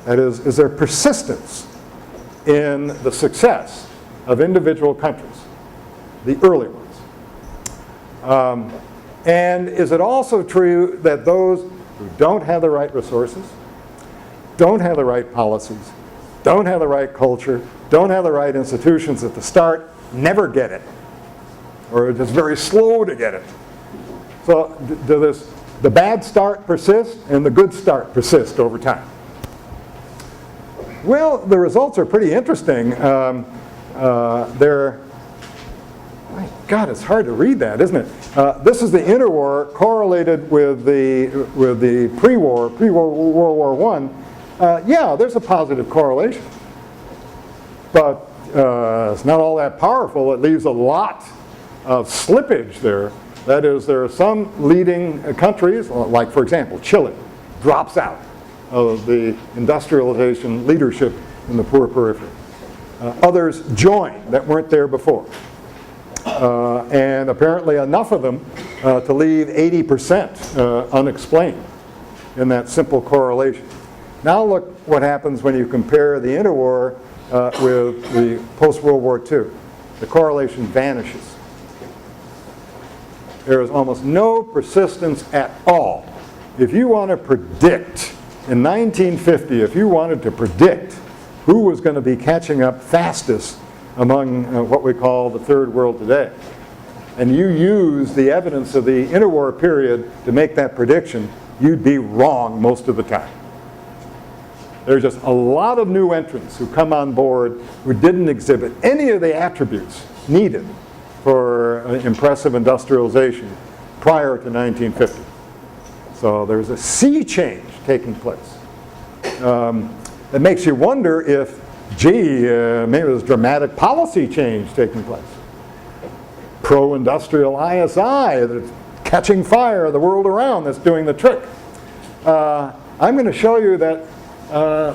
That is there persistence in the success of individual countries, the early ones? And is it also true that those who don't have the right resources, don't have the right policies, don't have the right culture, don't have the right institutions at the start, never get it, or are just very slow to get it? So the bad start persist and the good start persist over time? Well, the results are pretty interesting. My God, it's hard to read that, isn't it? This is the interwar correlated with the pre-World War I. Yeah, there's a positive correlation, but it's not all that powerful. It leaves a lot of slippage there. That is, there are some leading countries, like for example Chile, drops out of the industrialization leadership in the poor periphery. Others join that weren't there before. And apparently enough of them to leave 80% unexplained in that simple correlation. Now look what happens when you compare the interwar with the post-World War II. The correlation vanishes. There is almost no persistence at all. If you want to predict, in 1950, if you wanted to predict who was going to be catching up fastest among what we call the third world today, and you use the evidence of the interwar period to make that prediction, you'd be wrong most of the time. There's just a lot of new entrants who come on board who didn't exhibit any of the attributes needed for impressive industrialization prior to 1950. So there's a sea change taking place. That makes you wonder if, maybe there's dramatic policy change taking place. Pro-industrial ISI that's catching fire the world around, that's doing the trick. I'm going to show you that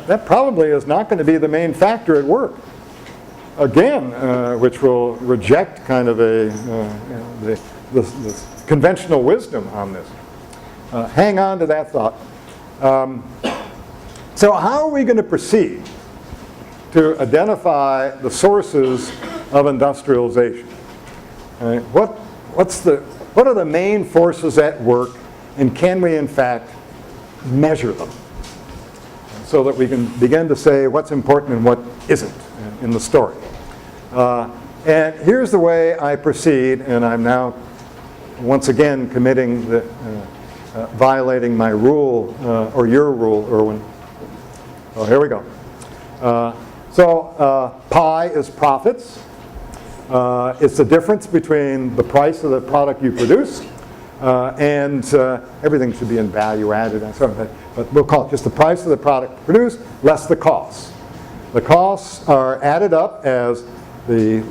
that probably is not going to be the main factor at work. Again, which will reject kind of the conventional wisdom on this. Hang on to that thought. So how are we going to proceed to identify the sources of industrialization? What are the main forces at work, and can we in fact measure them so that we can begin to say what's important and what isn't in the story? And here's the way I proceed, and I'm now once again committing violating my rule, or your rule, Irwin. Oh, here we go. Pi is profits. It's the difference between the price of the product you produce and everything should be in value added. But we'll call it just the price of the product produced less the costs. The costs are added up as the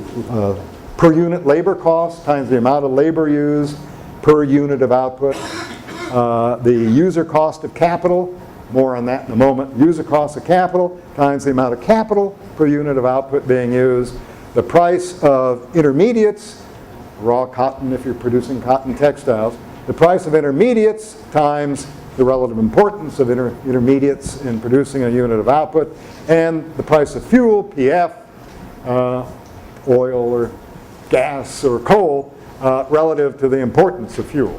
per unit labor cost times the amount of labor used per unit of output. The user cost of capital, more on that in a moment, user cost of capital times the amount of capital per unit of output being used. The price of intermediates, raw cotton if you're producing cotton textiles, the price of intermediates times the relative importance of intermediates in producing a unit of output, and the price of fuel, PF, oil or gas or coal, relative to the importance of fuel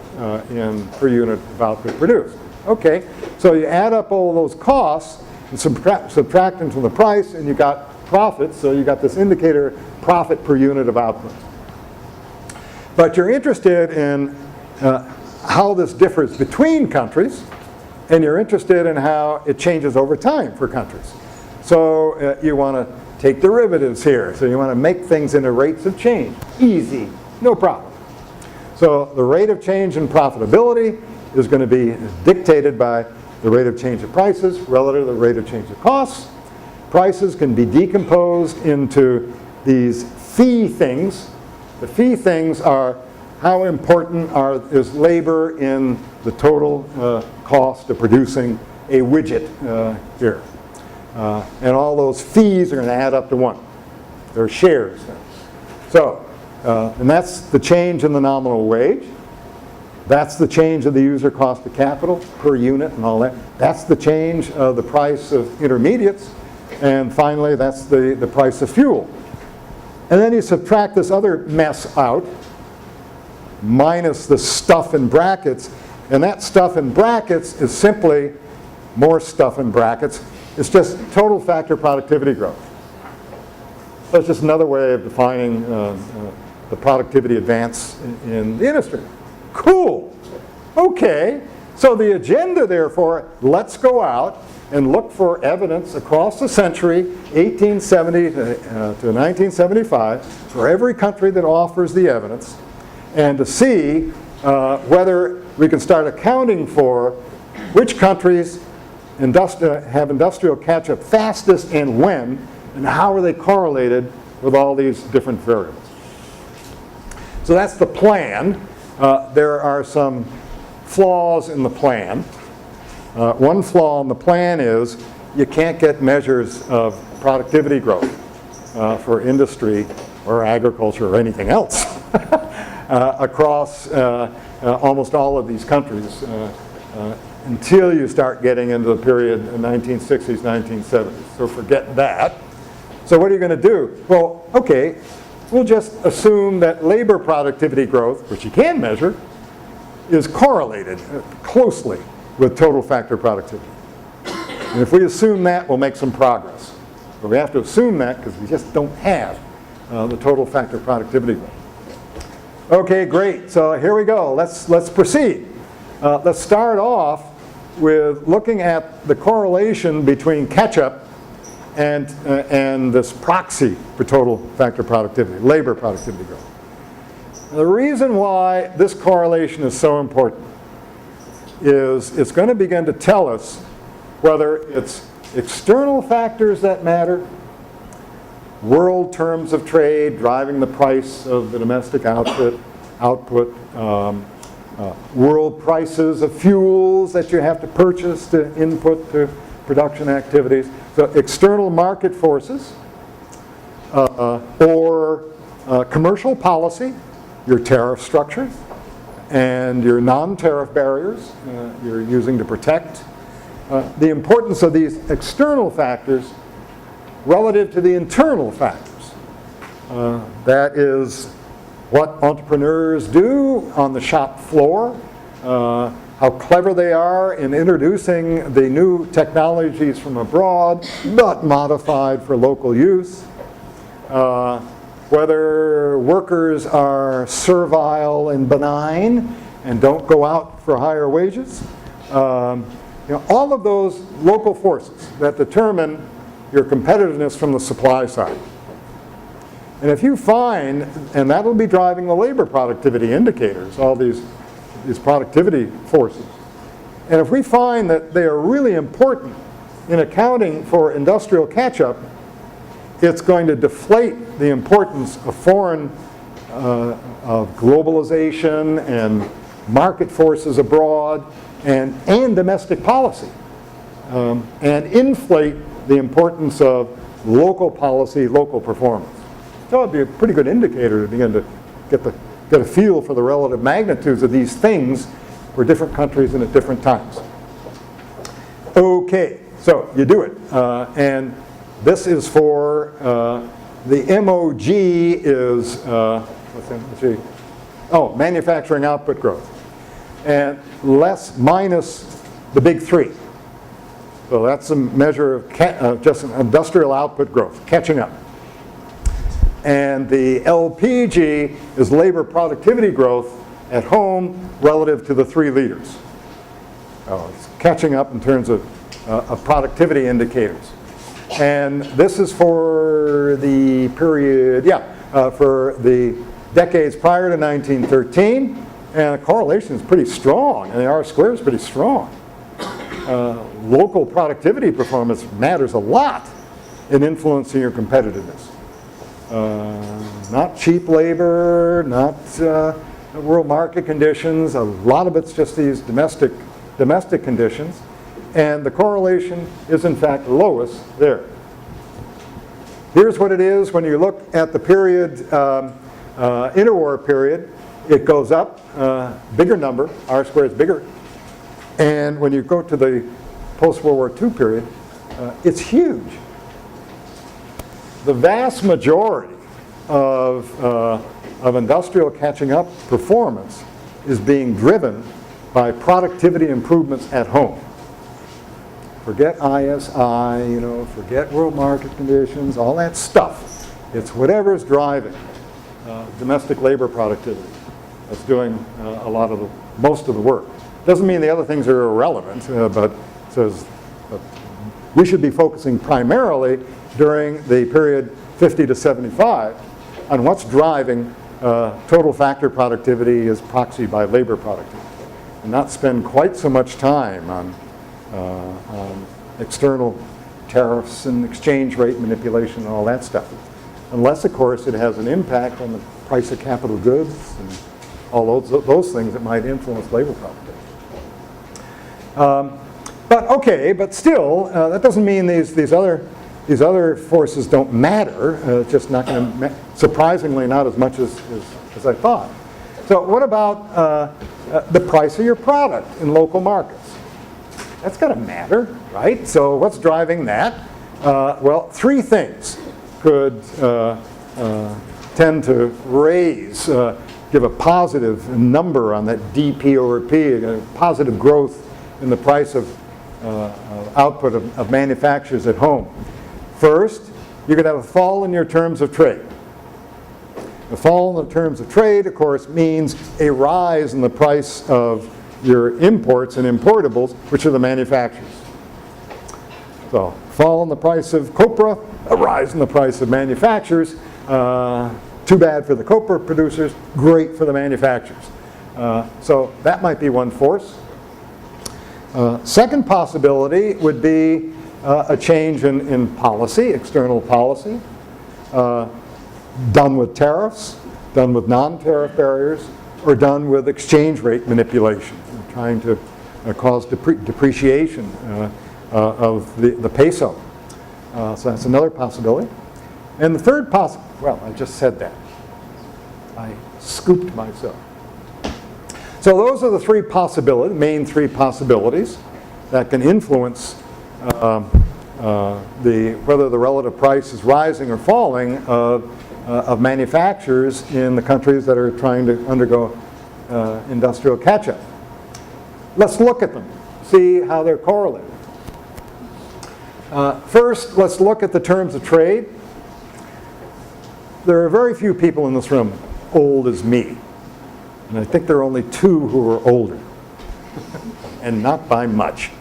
in per unit of output produced. Okay, so you add up all of those costs and subtract them from the price, and you got profits, so you got this indicator, profit per unit of output. But you're interested in how this differs between countries, and you're interested in how it changes over time for countries. So you want to take derivatives here. So you want to make things into rates of change. Easy, no problem. So the rate of change in profitability is going to be dictated by the rate of change of prices relative to the rate of change of costs. Prices can be decomposed into these fee things. The fee things are how important is labor in the total cost of producing a widget here. And all those fees are going to add up to 1. They're shares. So, and that's the change in the nominal wage. That's the change of the user cost of capital per unit and all that. That's the change of the price of intermediates. And finally, that's the price of fuel. And then you subtract this other mess out, minus the stuff in brackets. And that stuff in brackets is simply more stuff in brackets. It's just total factor productivity growth. So it's just another way of defining the productivity advance in the industry. Cool. Okay. So the agenda, therefore, let's go out and look for evidence across the century, 1870 to 1975, for every country that offers the evidence, and to see whether we can start accounting for which countries have industrial catch-up fastest and when, and how are they correlated with all these different variables. So that's the plan. There are some flaws in the plan. One flaw in the plan is you can't get measures of productivity growth for industry or agriculture or anything else across almost all of these countries until you start getting into the period 1960s, 1970s. So forget that. So what are you going to do? Well, okay, we'll just assume that labor productivity growth, which you can measure, is correlated closely with total factor productivity. And if we assume that, we'll make some progress. But we have to assume that because we just don't have the total factor productivity growth. Okay, great. So here we go. Let's proceed. Let's start off with looking at the correlation between catch-up and this proxy for total factor productivity, labor productivity growth. The reason why this correlation is so important is it's going to begin to tell us whether it's external factors that matter, world terms of trade driving the price of the domestic output, world prices of fuels that you have to purchase to input to production activities. So external market forces or commercial policy, your tariff structure, and your non-tariff barriers you're using to protect. The importance of these external factors relative to the internal factors. That is what entrepreneurs do on the shop floor, how clever they are in introducing the new technologies from abroad, but modified for local use. Whether workers are servile and benign and don't go out for higher wages. All of those local forces that determine your competitiveness from the supply side. And if you find, and that'll be driving the labor productivity indicators, all these productivity forces. And if we find that they are really important in accounting for industrial catch-up, it's going to deflate the importance of foreign, of globalization and market forces abroad and domestic policy, and inflate the importance of local policy, local performance. So it'd be a pretty good indicator to begin to get a feel for the relative magnitudes of these things for different countries and at different times. Okay, so you do it. And this is for, the MOG is, manufacturing output growth. And less minus the big three. So that's a measure of just industrial output growth, catching up. And the LPG is labor productivity growth at home relative to the 3 leaders. It's catching up in terms of productivity indicators. And this is for the period, for the decades prior to 1913. And the correlation is pretty strong, and the R-squared is pretty strong. Local productivity performance matters a lot in influencing your competitiveness. Not cheap labor, not world market conditions. A lot of it's just these domestic conditions. And the correlation is, in fact, lowest there. Here's what it is when you look at the period, interwar period. it goes up, bigger number, R squared is bigger. And when you go to the post-World War II period, it's huge. The vast majority of industrial catching up performance is being driven by productivity improvements at home. Forget ISI, forget world market conditions, all that stuff. It's whatever's driving domestic labor productivity that's doing most of the work. Doesn't mean the other things are irrelevant, but says we should be focusing primarily during the period 50 to 75 on what's driving total factor productivity as proxied by labor productivity, and not spend quite so much time on external tariffs and exchange rate manipulation and all that stuff. Unless, of course, it has an impact on the price of capital goods and all those things that might influence labor productivity. But still, that doesn't mean these other forces don't matter. It's just not going to, surprisingly, not as much as I thought. So what about the price of your product in local markets? That's got to matter, right? So what's driving that? Well, three things could tend to raise, give a positive number on that DP over P, a positive growth in the price of output of manufacturers at home. First, you could have a fall in your terms of trade. The fall in the terms of trade, of course, means a rise in the price of your imports and importables, which are the manufacturers. So, fall in the price of copra, a rise in the price of manufacturers. Too bad for the copra producers, great for the manufacturers. So that might be one force. Second possibility would be a change in policy, external policy, done with tariffs, done with non-tariff barriers, or done with exchange rate manipulation, trying to cause depreciation of the peso. So that's another possibility. And the third well, I just said that. I scooped myself. So those are the three possibilities, main three possibilities that can influence whether the relative price is rising or falling of manufacturers in the countries that are trying to undergo industrial catch-up. Let's look at them, see how they're correlated. First, let's look at the terms of trade. There are very few people in this room old as me. And I think there are only two who are older. And not by much.